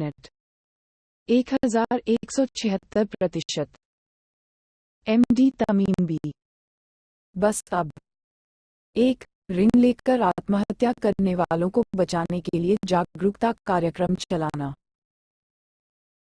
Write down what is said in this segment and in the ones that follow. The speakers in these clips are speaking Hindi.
मिनट 1176%। MD Tamim B. बस अब 1. ऋण लेकर आत्महत्या करने वालों को बचाने के लिए जागरूकता कार्यक्रम चलाना।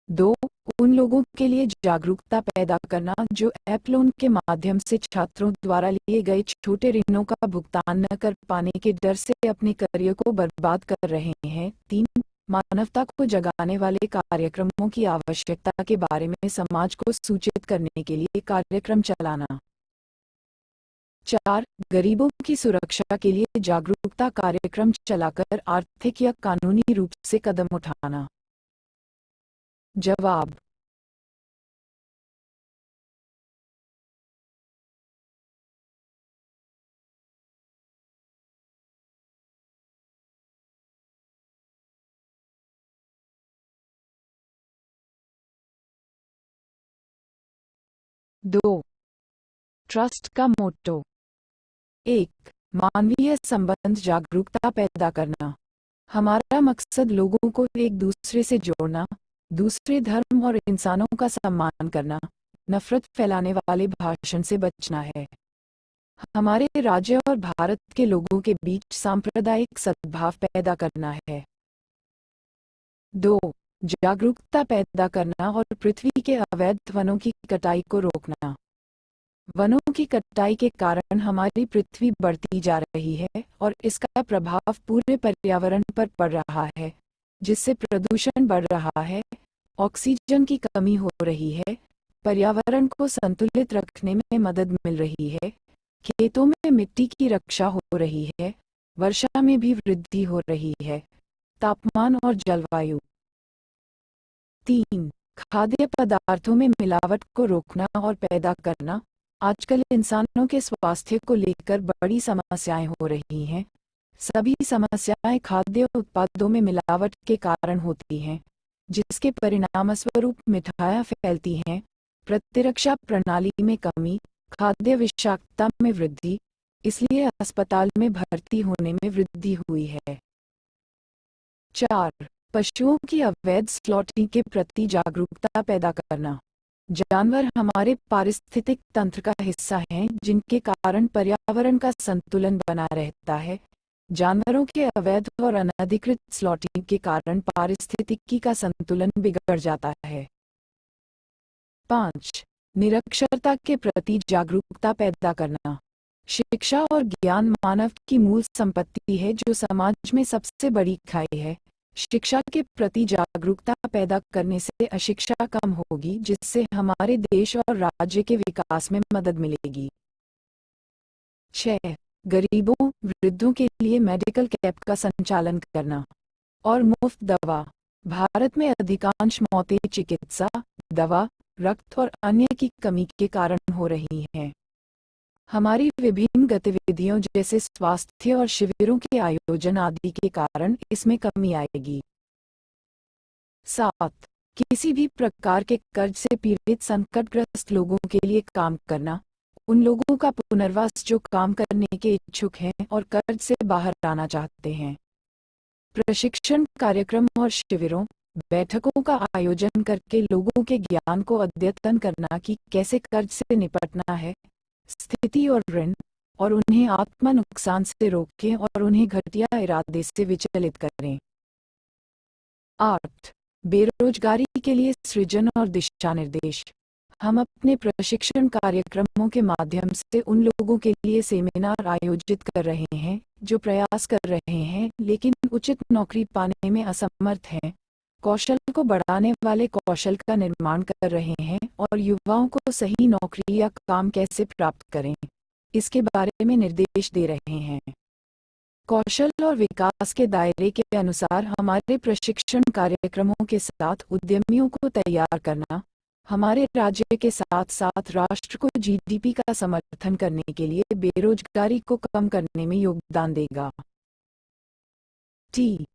2. उन लोगों के लिए जागरूकता पैदा करना जो ऐप लोन के माध्यम से छात्रों द्वारा लिए गए छोटे ऋणों का भुगतान न कर पाने के डर से अपने करियर को बर्बाद कर रहे हैं। 3. मानवता को जगाने वाले कार्यक्रमों की आवश्यकता के बारे में समाज को सूचित करने के लिए कार्यक्रम चलाना। 4. गरीबों की सुरक्षा के लिए जागरूकता कार्यक्रम चलाकर आर्थिक या कानूनी रूप से कदम उठाना। जवाब। 2. ट्रस्ट का मोटो। 1. मानवीय संबंध जागरूकता पैदा करना। हमारा मकसद लोगों को एक दूसरे से जोड़ना, दूसरे धर्म और इंसानों का सम्मान करना, नफरत फैलाने वाले भाषण से बचना है। हमारे राज्य और भारत के लोगों के बीच सांप्रदायिक सद्भाव पैदा करना है। 2. जागरूकता पैदा करना और पृथ्वी के अवैध वनों की कटाई को रोकना। वनों की कटाई के कारण हमारी पृथ्वी बढ़ती जा रही है और इसका प्रभाव पूरे पर्यावरण पर पड़ रहा है, जिससे प्रदूषण बढ़ रहा है, ऑक्सीजन की कमी हो रही है, पर्यावरण को संतुलित रखने में मदद मिल रही है, खेतों में मिट्टी की रक्षा हो रही है, वर्षा में भी वृद्धि हो रही है, तापमान और जलवायु। 3. खाद्य पदार्थों में मिलावट को रोकना और पैदा करना। आजकल इंसानों के स्वास्थ्य को लेकर बड़ी समस्याएं हो रही हैं। सभी समस्याएं खाद्य उत्पादों में मिलावट के कारण होती हैं, जिसके परिणामस्वरूप मिठाइयां फैलती हैं, प्रतिरक्षा प्रणाली में कमी, खाद्य विषाक्तता में वृद्धि, इसलिए अस्पताल में भर्ती होने में वृद्धि हुई है। 4. पशुओं की अवैध स्लॉटिंग के प्रति जागरूकता पैदा करना। जानवर हमारे पारिस्थितिक तंत्र का हिस्सा हैं, जिनके कारण पर्यावरण का संतुलन बना रहता है। जानवरों के अवैध और अनधिकृत स्लॉटिंग के कारण पारिस्थितिकी का संतुलन बिगड़ जाता है। 5. निरक्षरता के प्रति जागरूकता पैदा करना। शिक्षा और ज्ञान मानव की मूल संपत्ति है, जो समाज में सबसे बड़ी खाई है। शिक्षा के प्रति जागरूकता पैदा करने से अशिक्षा कम होगी, जिससे हमारे देश और राज्य के विकास में मदद मिलेगी। 6. गरीबों, वृद्धों के लिए मेडिकल कैंप का संचालन करना और मुफ्त दवा। भारत में अधिकांश मौतें चिकित्सा, दवा, रक्त और अन्य की कमी के कारण हो रही हैं। हमारी विभिन्न गतिविधियों जैसे स्वास्थ्य और शिविरों के आयोजन आदि के कारण इसमें कमी आएगी। 7. किसी भी प्रकार के कर्ज से पीड़ित संकटग्रस्त लोगों के लिए काम करना। उन लोगों का पुनर्वास जो काम करने के इच्छुक हैं और कर्ज से बाहर आना चाहते हैं। प्रशिक्षण कार्यक्रम और शिविरों, बैठकों का आयोजन करके लोगों के ज्ञान को अद्यतन करना कि कैसे कर्ज से निपटना है, स्थिति और ऋण, और उन्हें आत्म नुकसान से रोकें और उन्हें घटिया इरादे से विचलित करें। 8. बेरोजगारी के लिए सृजन और दिशा निर्देश। हम अपने प्रशिक्षण कार्यक्रमों के माध्यम से उन लोगों के लिए सेमिनार आयोजित कर रहे हैं जो प्रयास कर रहे हैं लेकिन उचित नौकरी पाने में असमर्थ हैं, कौशल को बढ़ाने वाले कौशल का निर्माण कर रहे हैं और युवाओं को सही नौकरी या काम कैसे प्राप्त करें, इसके बारे में निर्देश दे रहे हैं। कौशल और विकास के दायरे के अनुसार हमारे प्रशिक्षण कार्यक्रमों के साथ उद्यमियों को तैयार करना हमारे राज्य के साथ साथ राष्ट्र को जीडीपी का समर्थन करने के लिए बेरोजगारी को कम करने में योगदान देगा। टी